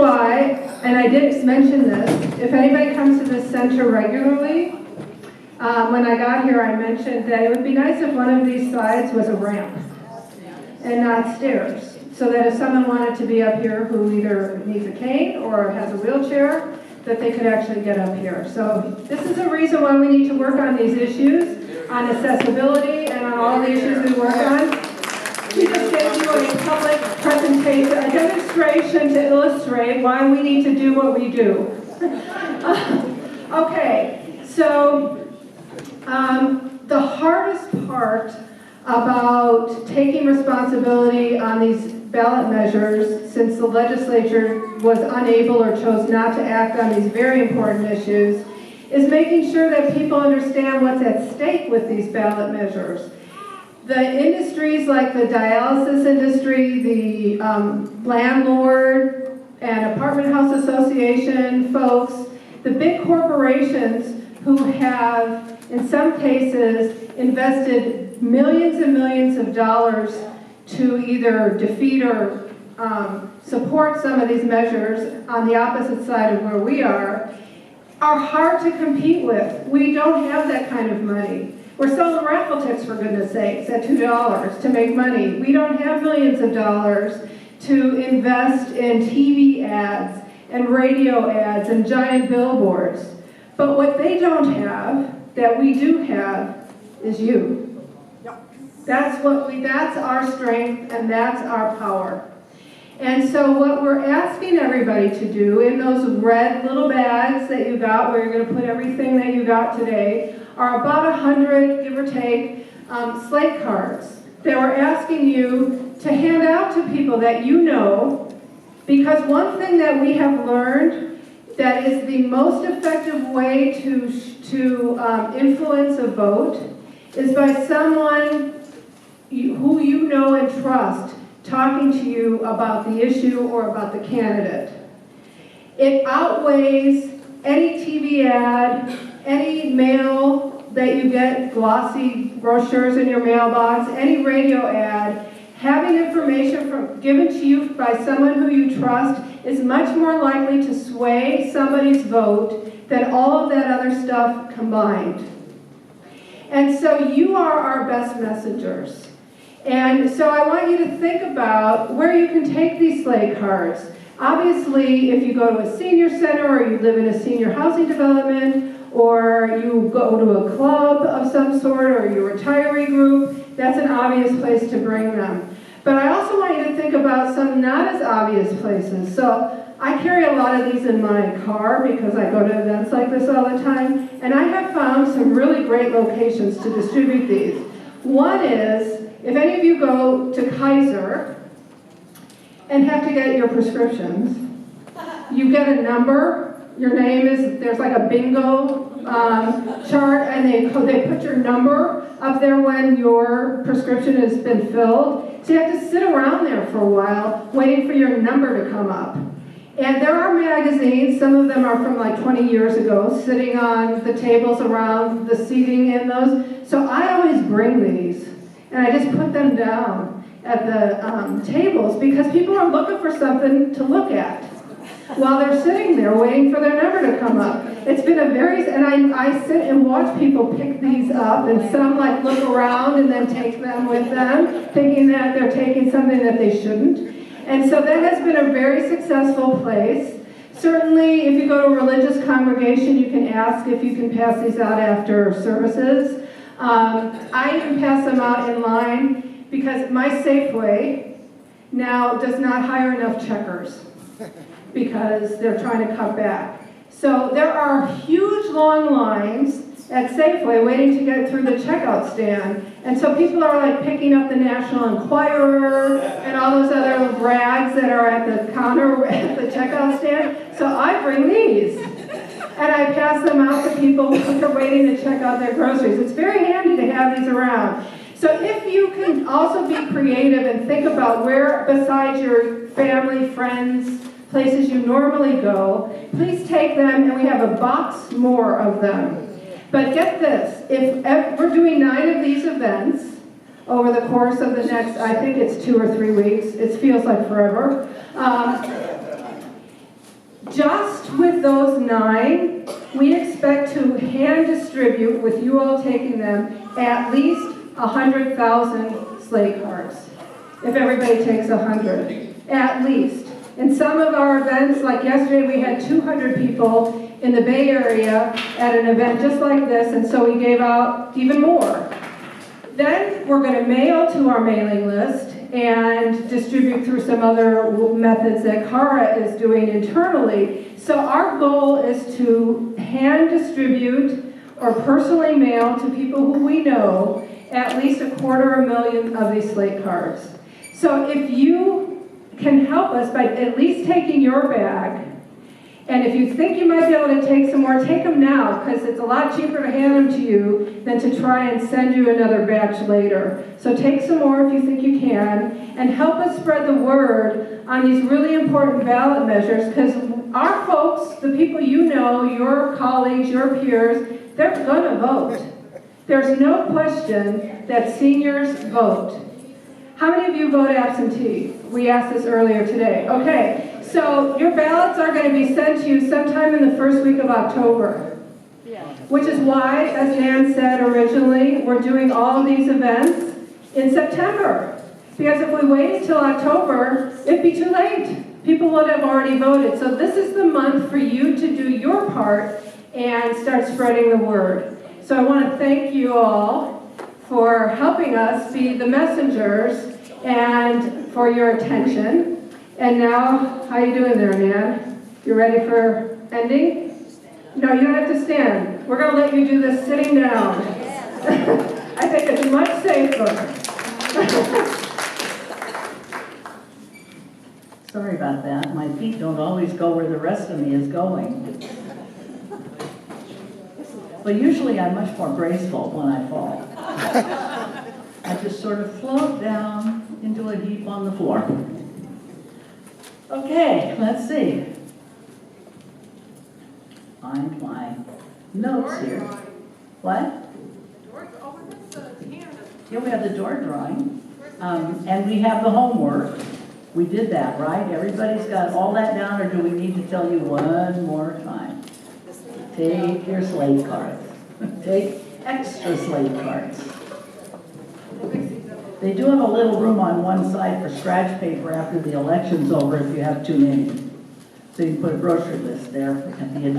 why, and I did mention this, if anybody comes to this center regularly, when I got here I mentioned that it would be nice if one of these slides was a ramp and not stairs, so that if someone wanted to be up here who either needs a cane or has a wheelchair, that they could actually get up here. So this is a reason why we need to work on these issues, on accessibility and on all the issues we work on. We just gave you a public presentation, a demonstration to illustrate why we need to do what we do. Okay, so the hardest part about taking responsibility on these ballot measures, since the legislature was unable or chose not to act on these very important issues, is making sure that people understand what's at stake with these ballot measures. The industries like the dialysis industry, the landlord and apartment house association folks, the big corporations who have, in some cases, invested millions and millions of dollars to either defeat or support some of these measures on the opposite side of where we are hard to compete with. We don't have that kind of money. We're selling raffle tickets, for goodness sakes, at $2 to make money. We don't have millions of dollars to invest in TV ads and radio ads and giant billboards. But what they don't have, that we do have, is you. That's our strength and that's our power. And so what we're asking everybody to do in those red little bags that you got, where you're going to put everything that you got today, are about 100, give or take, slate cards that we're asking you to hand out to people that you know, because one thing that we have learned that is the most effective way to influence a vote is by someone who you know and trust talking to you about the issue or about the candidate. It outweighs any TV ad, any mail that you get, glossy brochures in your mailbox, any radio ad. Having information given to you by someone who you trust is much more likely to sway somebody's vote than all of that other stuff combined. And so you are our best messengers. And so I want you to think about where you can take these slate cards. Obviously, if you go to a senior center or you live in a senior housing development or you go to a club of some sort or your retiree group, that's an obvious place to bring them. But I also want you to think about some not as obvious places. So I carry a lot of these in my car because I go to events like this all the time, and I have found some really great locations to distribute these. One is, if any of you go to Kaiser and have to get your prescriptions, you get a number, your name is, there's like a bingo chart, and they put your number up there when your prescription has been filled. So you have to sit around there for a while waiting for your number to come up. And there are magazines, some of them are from like 20 years ago, sitting on the tables around the seating in those. So I always bring these, and I just put them down at the tables because people are looking for something to look at while they're sitting there waiting for their number to come up. It's been and I sit and watch people pick these up, and some like look around and then take them with them, thinking that they're taking something that they shouldn't. And so that has been a very successful place. Certainly, if you go to a religious congregation, you can ask if you can pass these out after services. I even pass them out in line because my Safeway now does not hire enough checkers because they're trying to cut back. So there are huge long lines at Safeway waiting to get through the checkout stand. And so people are like picking up the National Enquirer and all those other rags that are at the counter at the checkout stand. So I bring these and I pass them out to people who are waiting to check out their groceries. It's very handy to have these around. So if you can also be creative and think about where, besides your family, friends, places you normally go, please take them, and we have a box more of them. But get this, if we're doing 9 of these events over the course of the next, I think it's 2 or 3 weeks, it feels like forever. Just with those 9, we expect to hand distribute, with you all taking them, at least 100,000 sleigh cards. If everybody takes 100, at least. In some of our events, like yesterday, we had 200 people in the Bay Area at an event just like this, and so we gave out even more. Then we're going to mail to our mailing list and distribute through some other methods that Cara is doing internally. So our goal is to hand distribute or personally mail to people who we know at least 250,000 of these slate cards. So if you can help us by at least taking your bag, and if you think you might be able to take some more, take them now, because it's a lot cheaper to hand them to you than to try and send you another batch later. So take some more if you think you can, and help us spread the word on these really important ballot measures, because our folks, the people you know, your colleagues, your peers, they're going to vote. There's no question that seniors vote. How many of you vote absentee? We asked this earlier today. Okay, so your ballots are going to be sent to you sometime in the first week of October. Which is why, as Nan said originally, we're doing all these events in September. Because if we waited till October, it'd be too late. People would have already voted. So this is the month for you to do your part and start spreading the word. So I want to thank you all for helping us be the messengers and for your attention. And now, how you doing there, Nan? You ready for ending? No, you don't have to stand. We're going to let you do this sitting down. I think it's much safer. Sorry about that. My feet don't always go where the rest of me is going. But usually I'm much more graceful when I fall. I just sort of float down into a heap on the floor. Okay, let's see. Find my notes here. What? Yeah, we have the door drawing. And we have the homework. We did that, right? Everybody's got all that down, or do we need to tell you one more time? Take your slate cards. Take extra slate cards. They do have a little room on one side for scratch paper after the election's over if you have too many. So you can put a grocery list there at the address.